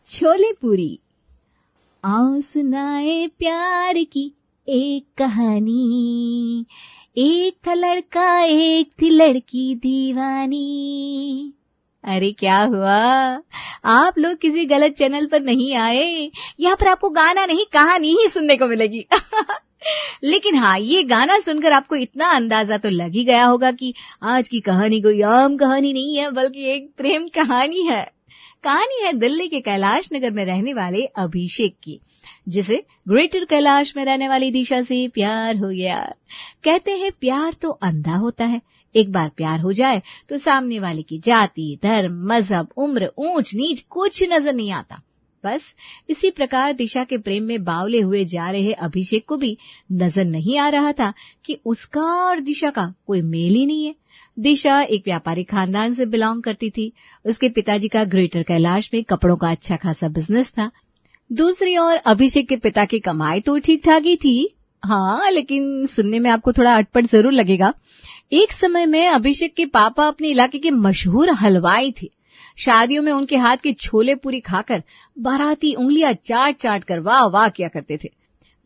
छोले पूरी। आओ सुनाए प्यार की एक कहानी, एक था लड़का एक थी लड़की दीवानी। अरे क्या हुआ, आप लोग किसी गलत चैनल पर नहीं आए? यहाँ पर आपको गाना नहीं कहानी ही सुनने को मिलेगी। लेकिन हाँ, ये गाना सुनकर आपको इतना अंदाजा तो लग ही गया होगा कि आज की कहानी कोई आम कहानी नहीं है, बल्कि एक प्रेम कहानी है। कहानी है दिल्ली के कैलाश नगर में रहने वाले अभिषेक की, जिसे ग्रेटर कैलाश में रहने वाली दिशा से प्यार हो गया। कहते हैं प्यार तो अंधा होता है, एक बार प्यार हो जाए तो सामने वाले की जाति, धर्म, मजहब, उम्र, ऊंच नीच कुछ नजर नहीं आता। बस इसी प्रकार दिशा के प्रेम में बावले हुए जा रहे अभिषेक को भी नजर नहीं आ रहा था कि उसका और दिशा का कोई मेल ही नहीं है। दिशा एक व्यापारी खानदान से बिलोंग करती थी। उसके पिताजी का ग्रेटर कैलाश में कपड़ों का अच्छा खासा बिजनेस था। दूसरी ओर अभिषेक के पिता की कमाई तो ठीक ठाक ही थी, हाँ, लेकिन सुनने में आपको थोड़ा अटपट जरूर लगेगा। एक समय में अभिषेक के पापा अपने इलाके के मशहूर हलवाई थे। शादियों में उनके हाथ के छोले पूरी खाकर बाराती उंगलियां चाट चाट कर वाह वाह किया करते थे।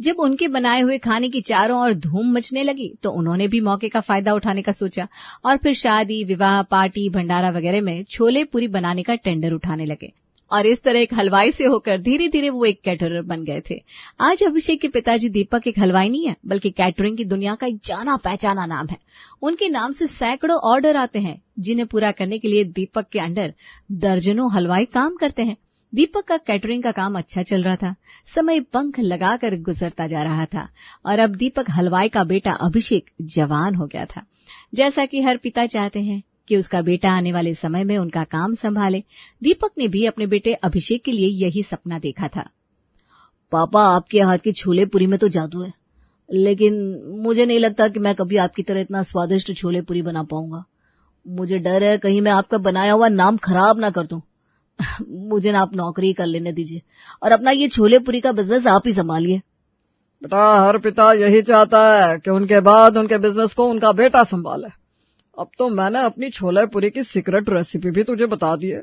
जब उनके बनाए हुए खाने की चारों ओर धूम मचने लगी तो उन्होंने भी मौके का फायदा उठाने का सोचा और फिर शादी, विवाह, पार्टी, भंडारा वगैरह में छोले पूरी बनाने का टेंडर उठाने लगे। और इस तरह एक हलवाई से होकर धीरे धीरे वो एक कैटरर बन गए थे। आज अभिषेक के पिताजी दीपक एक हलवाई नहीं है, बल्कि कैटरिंग की दुनिया का एक जाना पहचाना नाम है। उनके नाम से सैकड़ों ऑर्डर आते हैं, जिन्हें पूरा करने के लिए दीपक के अंडर दर्जनों हलवाई काम करते हैं। दीपक का कैटरिंग का काम अच्छा चल रहा था। समय पंख लगाकर गुजरता जा रहा था और अब दीपक हलवाई का बेटा अभिषेक जवान हो गया था। जैसा कि हर पिता चाहते हैं कि उसका बेटा आने वाले समय में उनका काम संभाले, दीपक ने भी अपने बेटे अभिषेक के लिए यही सपना देखा था। पापा, आपके हाथ की छोले पूरी में तो जादू है, लेकिन मुझे नहीं लगता कि मैं कभी आपकी तरह इतना स्वादिष्ट छोले पूरी बना पाऊंगा। मुझे डर है कहीं मैं आपका बनाया हुआ नाम खराब ना कर दूं। मुझे ना आप नौकरी कर लेने दीजिए और अपना ये छोले पूरी का बिजनेस आप ही संभालिए। बेटा, हर पिता यही चाहता है कि उनके बाद उनके बिजनेस को उनका बेटा संभाले। अब तो मैंने अपनी छोले पूरी की सीक्रेट रेसिपी भी तुझे बता दी है,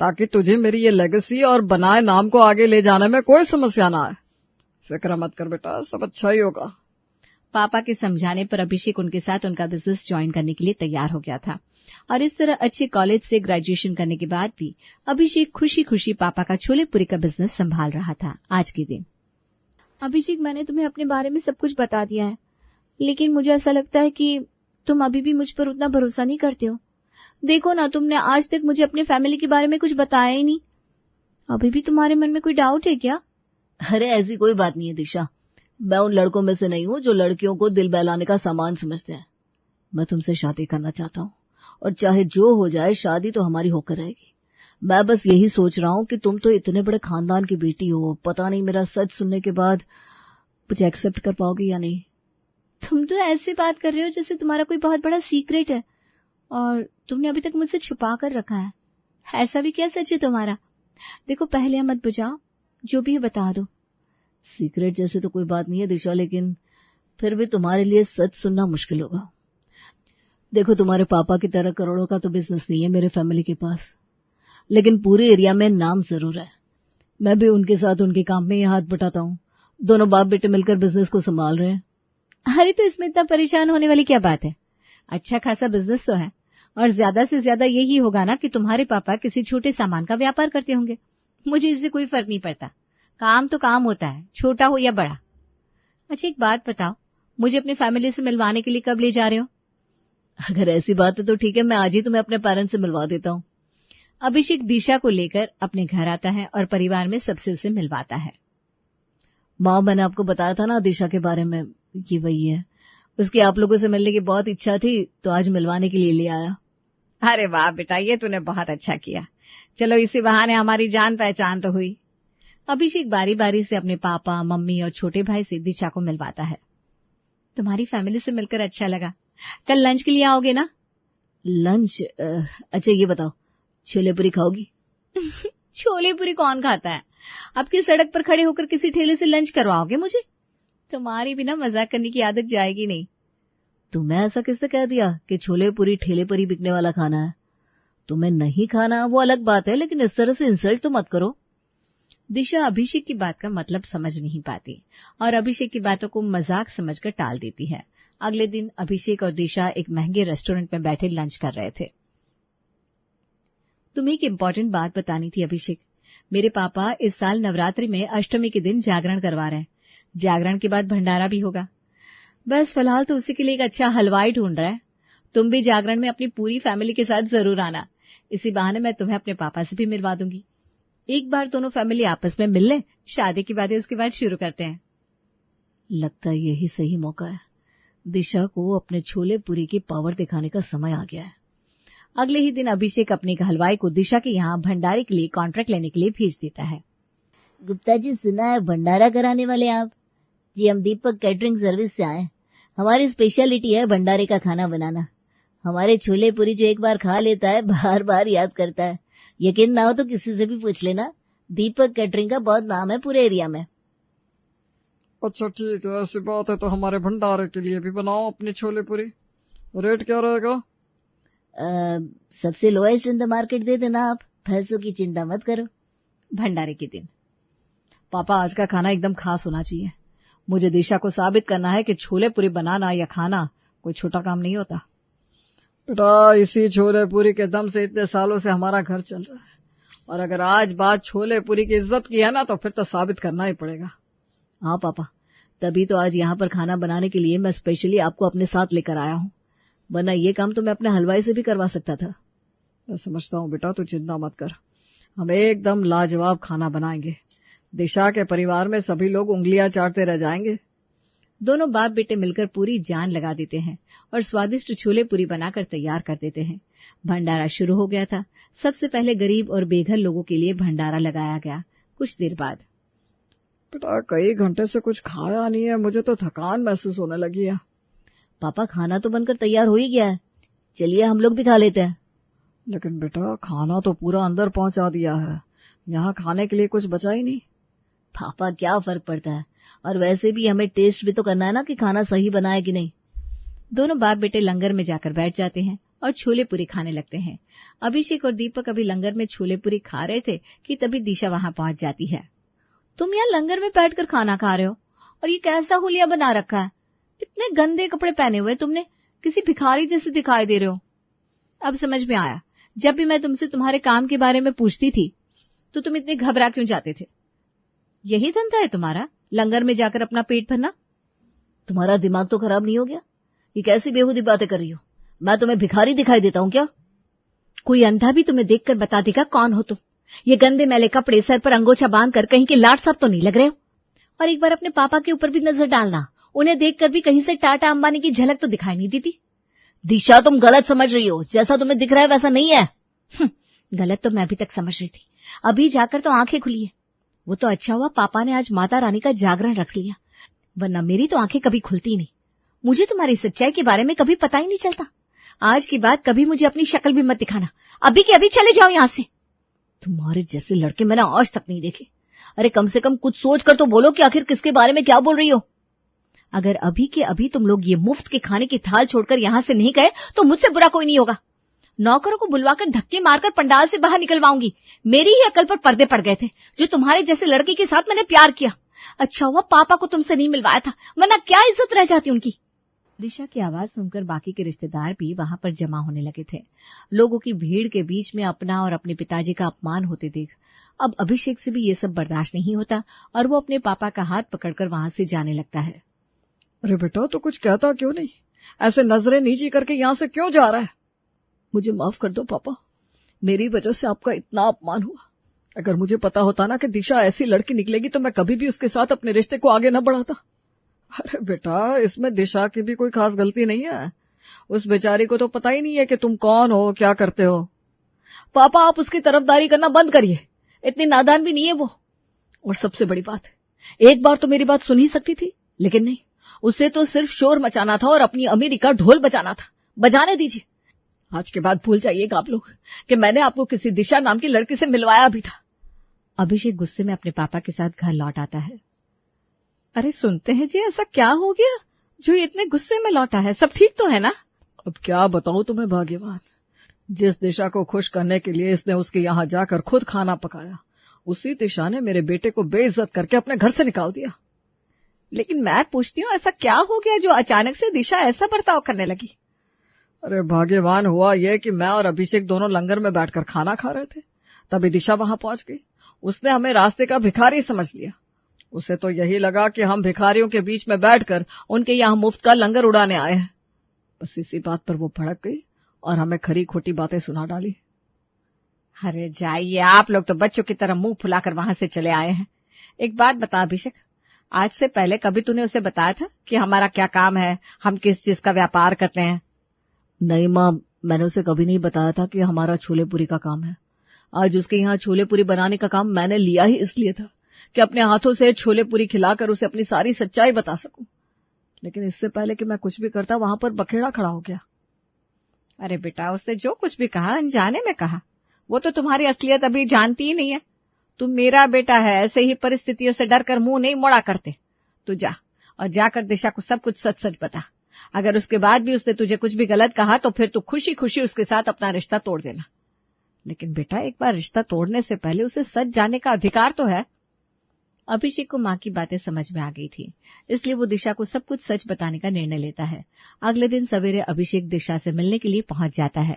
ताकि तुझे मेरी ये लेगेसी और बनाए नाम को आगे ले जाने में कोई समस्या ना आए। फिक्र मत कर बेटा, सब अच्छा ही होगा। पापा के समझाने पर अभिषेक उनके साथ उनका बिजनेस ज्वाइन करने के लिए तैयार हो गया था और इस तरह अच्छे कॉलेज से ग्रेजुएशन करने के बाद भी अभिषेक खुशी खुशी पापा का छोले पूरी का बिजनेस संभाल रहा था। आज के दिन, अभिषेक, मैंने तुम्हें अपने बारे में सब कुछ बता दिया है, लेकिन मुझे ऐसा लगता है कि तुम अभी भी मुझ पर उतना भरोसा नहीं करते हो। देखो ना, तुमने आज तक मुझे अपने फैमिली के बारे में कुछ बताया ही नहीं। अभी भी तुम्हारे मन में कोई डाउट है क्या? अरे ऐसी कोई बात नहीं है दिशा, मैं उन लड़कों में से नहीं हूं जो लड़कियों को दिल बहलाने का सामान समझते हैं। मैं तुमसे शादी करना चाहता हूं और चाहे जो हो जाए शादी तो हमारी होकर रहेगी। मैं बस यही सोच रहा हूं कि तुम तो इतने बड़े खानदान की बेटी हो, पता नहीं मेरा सच सुनने के बाद मुझे एक्सेप्ट कर पाओगी या नहीं। तुम तो ऐसे बात कर रहे हो जैसे तुम्हारा कोई बहुत बड़ा सीक्रेट है और तुमने अभी तक मुझसे छुपा कर रखा है। ऐसा भी क्या सच है तुम्हारा? देखो, पहले मत बुझाओ, जो भी है बता दो। सीक्रेट जैसे तो कोई बात नहीं है दिशा, लेकिन फिर भी तुम्हारे लिए सच सुनना मुश्किल होगा। देखो, तुम्हारे पापा की तरह करोड़ों का तो बिजनेस नहीं है मेरे फैमिली के पास, लेकिन पूरे एरिया में नाम जरूर है। मैं भी उनके साथ उनके काम में ही हाथ बटाता हूँ। दोनों बाप बेटे मिलकर बिजनेस को संभाल रहे हैं। अरे तो इसमें इतना परेशान होने वाली क्या बात है? अच्छा खासा बिजनेस तो है और ज्यादा से ज्यादा यही होगा ना कि तुम्हारे पापा किसी छोटे सामान का व्यापार करते होंगे। मुझे इससे कोई फर्क नहीं पड़ता, काम तो काम होता है, छोटा हो या बड़ा। अच्छा, एक बात बताओ, मुझे अपनी फैमिली से मिलवाने के लिए कब ले जा रहे हो? अगर ऐसी बात है तो ठीक है, मैं आज ही तुम्हें अपने पेरेंट्स से मिलवा देता हूँ। अभिषेक दिशा को लेकर अपने घर आता है और परिवार में सबसे उसे मिलवाता है। माँ, मैंने आपको बताया था ना दिशा के बारे में, ये वही है। उसकी आप लोगों से मिलने की बहुत इच्छा थी तो आज मिलवाने के लिए ले आया। अरे वाह बेटा, ये तूने बहुत अच्छा किया। चलो, इसी बहाने हमारी जान पहचान तो हुई। अभिषेक बारी बारी से अपने पापा, मम्मी और छोटे भाई से दिशा को मिलवाता है। तुम्हारी फैमिली से मिलकर अच्छा लगा। कल लंच के लिए आओगे ना? लंच? अच्छा ये बताओ, छोले पूरी खाओगी? छोले पूरी कौन खाता है? आपकी सड़क पर खड़े होकर किसी ठेले से लंच करवाओगे मुझे? तुम्हारी बिना मजाक करने की आदत जाएगी नहीं। तुम्हें ऐसा किसने कह दिया कि छोले पूरी ठेले पर ही बिकने वाला खाना है? तुम्हें नहीं खाना वो अलग बात है, लेकिन इस तरह से इंसल्ट तो मत करो। दिशा अभिषेक की बात का मतलब समझ नहीं पाती और अभिषेक की बातों को मजाक समझकर टाल देती है। अगले दिन अभिषेक और दिशा एक महंगे रेस्टोरेंट में बैठे लंच कर रहे थे। तुम्हें एक इम्पोर्टेंट बात बतानी थी अभिषेक। मेरे पापा इस साल नवरात्रि में अष्टमी के दिन जागरण करवा रहे हैं। जागरण के बाद भंडारा भी होगा। बस फिलहाल तो उसी के लिए एक अच्छा हलवाई ढूंढ रहा है। तुम भी जागरण में अपनी पूरी फैमिली के साथ जरूर आना। इसी बहाने मैं तुम्हें अपने पापा से भी मिलवा दूंगी। एक बार दोनों फैमिली आपस में मिल ले, शादी की बातें उसके बाद शुरू करते हैं। लगता है यही सही मौका है। दिशा को अपने छोले पूरी की पावर दिखाने का समय आ गया है। अगले ही दिन अभिषेक अपने हलवाई को दिशा के यहाँ भंडारे के लिए कॉन्ट्रैक्ट लेने के लिए भेज देता है। गुप्ता जी, सुना है भंडारा कराने वाले आप? जी, हम दीपक कैटरिंग सर्विस से आए। हमारी स्पेशलिटी है भंडारे का खाना बनाना। हमारे छोले पूरी जो एक बार खा लेता है बार बार याद करता है। यकीन ना हो तो किसी से भी पूछ लेना। दीपक कैटरिंग का बहुत नाम है पूरे एरिया में। अच्छा ठीक है, ऐसी बात है तो हमारे भंडारे के लिए भी बनाओ अपनी छोले पूरी। रेट क्या रहेगा? सबसे लोएस्ट इन द मार्केट दे देना आप। पैसों की चिंता मत करो। भंडारे के दिन पापा, आज का खाना एकदम खास होना चाहिए। मुझे दिशा को साबित करना है कि छोले पूरी बनाना या खाना कोई छोटा काम नहीं होता। बेटा, इसी छोले पूरी के दम से इतने सालों से हमारा घर चल रहा है, और अगर आज बात छोले पूरी की इज्जत की है ना तो फिर तो साबित करना ही पड़ेगा। हाँ पापा, तभी तो आज यहाँ पर खाना बनाने के लिए मैं स्पेशली आपको अपने साथ लेकर आया हूँ, वरना ये काम तो मैं अपने हलवाई से भी करवा सकता था। मैं समझता हूँ बेटा, तू चिंता मत कर। हम एकदम लाजवाब खाना बनाएंगे। दिशा के परिवार में सभी लोग उंगलियां चाटते रह जाएंगे। दोनों बाप बेटे मिलकर पूरी जान लगा देते हैं और स्वादिष्ट छोले पूरी बनाकर तैयार कर देते हैं। भंडारा शुरू हो गया था। सबसे पहले गरीब और बेघर लोगों के लिए भंडारा लगाया गया। कुछ देर बाद, बेटा, कई घंटे से कुछ खाया नहीं है, मुझे तो थकान महसूस होने लगी है। पापा, खाना तो बनकर तैयार हो ही गया है, चलिए हम लोग भी खा लेते हैं। लेकिन बेटा, खाना तो पूरा अंदर पहुंचा दिया है, यहाँ खाने के लिए कुछ बचा ही नहीं। पापा, क्या फर्क पड़ता है, और वैसे भी हमें टेस्ट भी तो करना है ना कि खाना सही बना है कि नहीं। दोनों बाप बेटे लंगर में जाकर बैठ जाते हैं और छोले पूरी खाने लगते हैं। अभिषेक और दीपक अभी लंगर में छोले पूरी खा रहे थे कि तभी दिशा वहां पहुंच जाती है। तुम यहाँ लंगर में बैठकर खाना खा रहे हो, और ये कैसा हुलिया बना रखा है? इतने गंदे कपड़े पहने हुए तुमने, किसी भिखारी जैसे दिखाई दे रहे हो। अब समझ में आया, जब भी मैं तुमसे तुम्हारे काम के बारे में पूछती थी तो तुम इतने घबरा क्यों जाते थे। यही धंधा है तुम्हारा, लंगर में जाकर अपना पेट भरना? तुम्हारा दिमाग तो खराब नहीं हो गया? ये कैसी बेहूदी बातें कर रही हो? मैं तुम्हें भिखारी दिखाई देता हूँ क्या? कोई अंधा भी तुम्हें देखकर बता देगा कौन हो तुम। ये गंदे मैले कपड़े, सर पर अंगोछा बांधकर कहीं के लाट साहब तो नहीं लग रहे हो। और एक बार अपने पापा के ऊपर भी नजर डालना, उन्हें देखकर भी कहीं से टाटा अंबानी की झलक तो दिखाई नहीं देती। दिशा, तुम गलत समझ रही हो, जैसा तुम्हें दिख रहा है वैसा नहीं है। गलत तो मैं अभी तक समझ रही थी, अभी जाकर तो आंखें खुली है। वो तो अच्छा हुआ पापा ने आज माता रानी का जागरण रख लिया, वरना मेरी तो आंखें कभी खुलती नहीं। मुझे तुम्हारी सच्चाई के बारे में कभी पता ही नहीं चलता। आज की बात कभी मुझे अपनी शक्ल भी मत दिखाना, अभी के अभी चले जाओ यहाँ से। तुम्हारे जैसे लड़के मैंने आज तक नहीं देखे। अरे कम से कम कुछ सोच कर तो बोलो कि आखिर किसके बारे में क्या बोल रही हो। अगर अभी के अभी तुम लोग ये मुफ्त के खाने की थाल छोड़कर यहाँ से नहीं गए तो मुझसे बुरा कोई नहीं होगा। नौकरों को बुलवाकर धक्के मारकर पंडाल से बाहर निकलवाऊंगी। मेरी ही अकल पर पर्दे पड़ गए थे जो तुम्हारे जैसे लड़के के साथ मैंने प्यार किया। अच्छा हुआ पापा को तुमसे नहीं मिलवाया था, वरना क्या इज्जत रह जाती उनकी। दिशा की आवाज सुनकर बाकी के रिश्तेदार भी वहां पर जमा होने लगे थे। लोगों की भीड़ के बीच में अपना और अपने पिताजी का अपमान होते देख अब अभिषेक से भी ये सब बर्दाश्त नहीं होता और वो अपने पापा का हाथ पकड़कर वहां से जाने लगता है। अरे बेटा, तो कुछ कहता क्यों नहीं? ऐसे नजरें नीची करके यहाँ से क्यों जा रहा है? मुझे माफ कर दो पापा, मेरी वजह से आपका इतना अपमान हुआ। अगर मुझे पता होता ना कि दिशा ऐसी लड़की निकलेगी तो मैं कभी भी उसके साथ अपने रिश्ते को आगे न बढ़ाता। अरे बेटा, इसमें दिशा की भी कोई खास गलती नहीं है। उस बेचारी को तो पता ही नहीं है कि तुम कौन हो, क्या करते हो। पापा, आप उसकी तरफदारी करना बंद करिए, इतनी नादान भी नहीं है वो। और सबसे बड़ी बात, एक बार तो मेरी बात सुन ही सकती थी, लेकिन नहीं, उसे तो सिर्फ शोर मचाना था और अपनी अमीरी का ढोल बजाना था। बजाने दीजिए। आज के बाद भूल जाइएगा आप लोग कि मैंने आपको किसी दिशा नाम की लड़की से मिलवाया भी था। अभिषेक गुस्से में अपने पापा के साथ घर लौट आता है। अरे सुनते हैं जी, ऐसा क्या हो गया जो इतने गुस्से में लौटा है? सब ठीक तो है ना? अब क्या बताऊं तुम्हें भाग्यवान, जिस दिशा को खुश करने के लिए इसने उसके यहाँ जाकर खुद खाना पकाया, उसी दिशा ने मेरे बेटे को बेइज्जत करके अपने घर से निकाल दिया। लेकिन मैं पूछती हूँ, ऐसा क्या हो गया जो अचानक से दिशा ऐसा बर्ताव करने लगी? अरे भाग्यवान हुआ ये कि मैं और अभिषेक दोनों लंगर में बैठकर खाना खा रहे थे, तभी दिशा वहां पहुंच गई। उसने हमें रास्ते का भिखारी समझ लिया। उसे तो यही लगा कि हम भिखारियों के बीच में बैठकर उनके यहाँ मुफ्त का लंगर उड़ाने आए हैं। बस इसी बात पर वो भड़क गई और हमें खरी खोटी बातें सुना डाली। अरे जाइए, आप लोग तो बच्चों की तरह मुंह फुलाकर वहां से चले आए हैं। एक बात बता अभिषेक, आज से पहले कभी तूने उसे बताया था कि हमारा क्या काम है, हम किस चीज का व्यापार करते हैं? नहीं माँ, मैंने उसे कभी नहीं बताया था कि हमारा छोले पूरी का काम है। आज उसके यहाँ छोले पूरी बनाने का काम मैंने लिया ही इसलिए था कि अपने हाथों से छोले पूरी खिलाकर उसे अपनी सारी सच्चाई बता सकूं। लेकिन इससे पहले कि मैं कुछ भी करता, वहां पर बखेड़ा खड़ा हो गया। अरे बेटा, उसने जो कुछ भी कहा अनजाने में कहा। वो तो तुम्हारी असलियत अभी जानती ही नहीं है। तुम मेरा बेटा है, ऐसे ही परिस्थितियों से डरकर मुंह नहीं मोड़ा करते। तू जा और जाकर दिशा को सब कुछ सच सच बता। अगर उसके बाद भी उसने तुझे कुछ भी गलत कहा तो फिर तू खुशी खुशी उसके साथ अपना रिश्ता तोड़ देना। लेकिन बेटा, एक बार रिश्ता तोड़ने से पहले उसे सच जानने का अधिकार तो है। अभिषेक को माँ की बातें समझ में आ गई थी, इसलिए वो दिशा को सब कुछ सच बताने का निर्णय लेता है। अगले दिन सवेरे अभिषेक दिशा से मिलने के लिए पहुंच जाता है।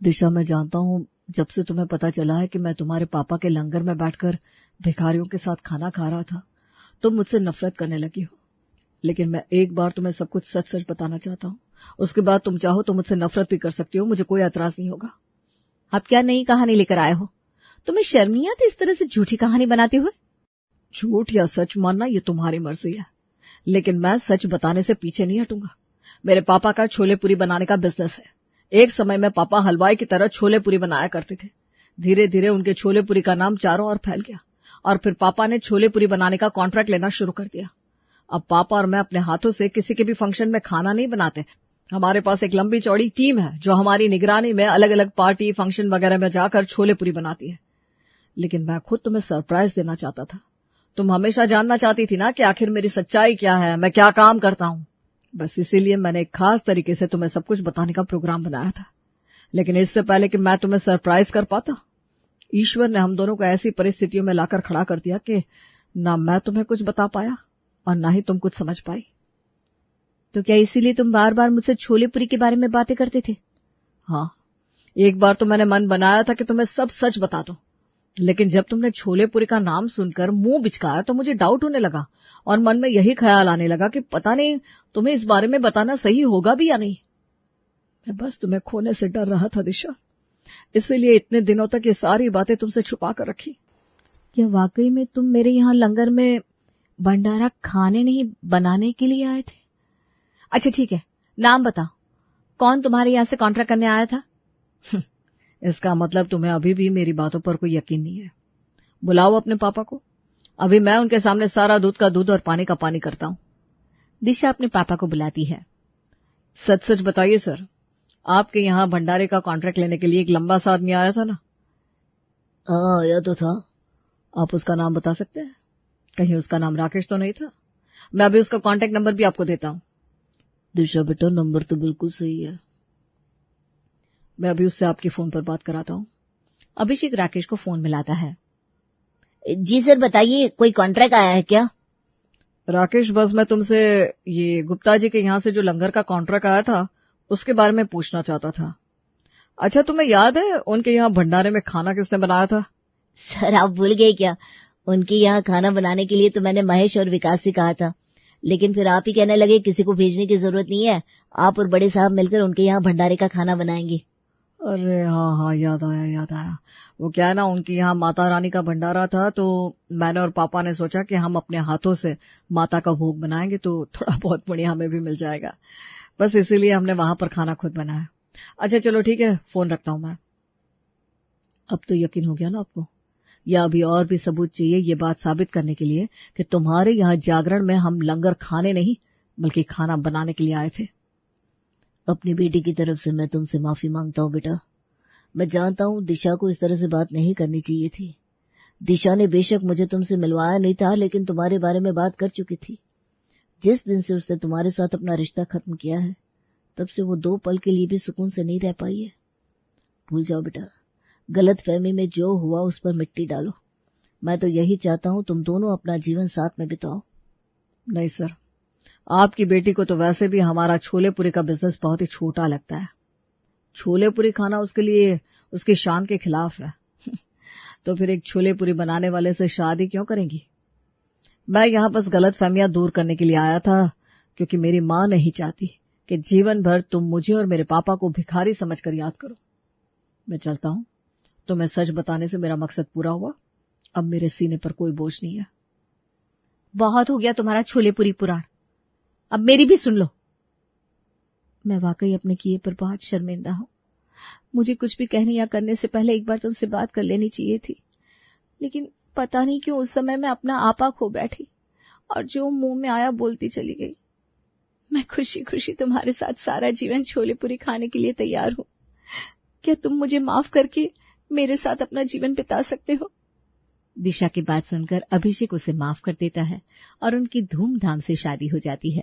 दिशा, मैं जानता हूँ जब से तुम्हें पता चला है कि मैं तुम्हारे पापा के लंगर में बैठकर भिखारियों के साथ खाना खा रहा था, तुम मुझसे नफरत करने लगी हो। लेकिन मैं एक बार तुम्हें सब कुछ सच सच बताना चाहता हूँ। उसके बाद तुम चाहो तो मुझसे नफरत भी कर सकती हो, मुझे कोई एतराज नहीं होगा। आप क्या नई कहानी लेकर आए हो? तुम्हें शर्म नहीं आती इस तरह से झूठी कहानी बनाते हुए? झूठ या सच मानना ये तुम्हारी मर्जी है, लेकिन मैं सच बताने से पीछे नहीं हटूंगा। मेरे पापा का छोले पूरी बनाने का बिजनेस है। एक समय में पापा हलवाई की तरह छोले पूरी बनाया करते थे। धीरे धीरे उनके छोले पूरी का नाम चारों ओर फैल गया और फिर पापा ने छोले पूरी बनाने का कॉन्ट्रैक्ट लेना शुरू कर दिया। अब पापा और मैं अपने हाथों से किसी के भी फंक्शन में खाना नहीं बनाते। हमारे पास एक लंबी चौड़ी टीम है जो हमारी निगरानी में अलग अलग पार्टी फंक्शन वगैरह में जाकर छोले पूरी बनाती है। लेकिन मैं खुद तुम्हें सरप्राइज देना चाहता था। तुम हमेशा जानना चाहती थी ना कि आखिर मेरी सच्चाई क्या है, मैं क्या काम करता हूँ। बस इसीलिए मैंने एक खास तरीके से तुम्हें सब कुछ बताने का प्रोग्राम बनाया था। लेकिन इससे पहले कि मैं तुम्हें सरप्राइज कर पाता, ईश्वर ने हम दोनों को ऐसी परिस्थितियों में लाकर खड़ा कर दिया कि ना मैं तुम्हें कुछ बता पाया और ना ही तुम कुछ समझ पाई। तो क्या इसीलिए तुम बार बार मुझसे छोले पूरी के बारे में बातें करते थे? हाँ, एक बार तो मैंने मन बनाया था कि तुम्हें सब सच बता दूं, लेकिन जब तुमने छोले पूरी का नाम सुनकर मुंह बिचकाया तो मुझे डाउट होने लगा और मन में यही ख्याल आने लगा कि पता नहीं तुम्हें इस बारे में बताना सही होगा भी या नहीं। मैं बस तुम्हें खोने से डर रहा था दिशा, इसीलिए इतने दिनों तक ये सारी बातें तुमसे छुपा कर रखी। क्या वाकई में तुम मेरे यहाँ लंगर में भंडारा खाने नहीं बनाने के लिए आए थे? अच्छा ठीक है, नाम बताओ, कौन तुम्हारे यहाँ से कॉन्ट्रैक्ट करने आया था? इसका मतलब तुम्हें अभी भी मेरी बातों पर कोई यकीन नहीं है। बुलाओ अपने पापा को, अभी मैं उनके सामने सारा दूध का दूध और पानी का पानी करता हूँ। दिशा अपने पापा को बुलाती है। सच सच बताइए सर, आपके यहाँ भंडारे का कॉन्ट्रैक्ट लेने के लिए एक लंबा सा आदमी आया था ना? आया तो था। आप उसका नाम बता सकते हैं? कहीं उसका नाम राकेश तो नहीं था? मैं अभी उसका कॉन्टैक्ट नंबर भी आपको देता हूँ। दिशा बेटा, नंबर तो बिल्कुल सही है। मैं अभी उससे आपके फोन पर बात कराता हूँ। अभिषेक राकेश को फोन मिलाता है। जी सर बताइए, कोई कॉन्ट्रैक्ट आया है क्या? राकेश, बस मैं तुमसे ये गुप्ता जी के यहाँ से जो लंगर का कॉन्ट्रैक्ट आया था उसके बारे में पूछना चाहता था। अच्छा, तुम्हें याद है उनके यहाँ भंडारे में खाना किसने बनाया था? सर आप भूल गए क्या? उनके यहाँ खाना बनाने के लिए तो मैंने महेश और विकास से कहा था, लेकिन फिर आप ही कहने लगे किसी को भेजने की जरूरत नहीं है, आप और बड़े साहब मिलकर उनके यहाँ भंडारे का खाना बनाएंगे। अरे हाँ, याद आया। वो क्या है ना, उनके यहाँ माता रानी का भंडारा था, तो मैंने और पापा ने सोचा कि हम अपने हाथों से माता का भोग बनाएंगे तो थोड़ा बहुत पुण्य हमें भी मिल जाएगा। बस इसीलिए हमने वहां पर खाना खुद बनाया। अच्छा चलो ठीक है, फोन रखता हूं मैं। अब तो यकीन हो गया ना आपको, या अभी और भी सबूत चाहिए ये बात साबित करने के लिए कि तुम्हारे यहाँ जागरण में हम लंगर खाने नहीं बल्कि खाना बनाने के लिए आए थे? अपनी बेटी की तरफ से मैं तुमसे माफी मांगता हूँ बेटा। मैं जानता हूँ दिशा को इस तरह से बात नहीं करनी चाहिए थी। दिशा ने बेशक मुझे तुमसे मिलवाया नहीं था, लेकिन तुम्हारे बारे में बात कर चुकी थी। जिस दिन से उसने तुम्हारे साथ अपना रिश्ता खत्म किया है, तब से वो 2 पल के लिए भी सुकून से नहीं रह पाई है। भूल जाओ बेटा, गलत फहमी में जो हुआ उस पर मिट्टी डालो। मैं तो यही चाहता हूं तुम दोनों अपना जीवन साथ में बिताओ। नहीं सर, आपकी बेटी को तो वैसे भी हमारा छोले पूरी का बिजनेस बहुत ही छोटा लगता है। छोले पूरी खाना उसके लिए उसकी शान के खिलाफ है। तो फिर एक छोले पूरी बनाने वाले से शादी क्यों करेंगी? मैं यहां बस गलतफहमियां दूर करने के लिए आया था, क्योंकि मेरी मां नहीं चाहती कि जीवन भर तुम मुझे और मेरे पापा को भिखारी समझकर याद करो। मैं चलता हूं, तुम्हें सच बताने से मेरा मकसद पूरा हुआ। अब मेरे सीने पर कोई बोझ नहीं है। बहुत हो गया तुम्हारा छोले पूरी पुराण, अब मेरी भी सुन लो। मैं वाकई अपने किए पर बहुत शर्मिंदा हूं। मुझे कुछ भी कहने या करने से पहले एक बार तुमसे बात कर लेनी चाहिए थी, लेकिन पता नहीं क्यों उस समय मैं अपना आपा खो बैठी और जो मुंह में आया बोलती चली गई। मैं खुशी खुशी तुम्हारे साथ सारा जीवन छोले पूरी खाने के लिए तैयार हूं। क्या तुम मुझे माफ करके मेरे साथ अपना जीवन बिता सकते हो? दिशा की बात सुनकर अभिषेक उसे माफ कर देता है और उनकी धूमधाम से शादी हो जाती है।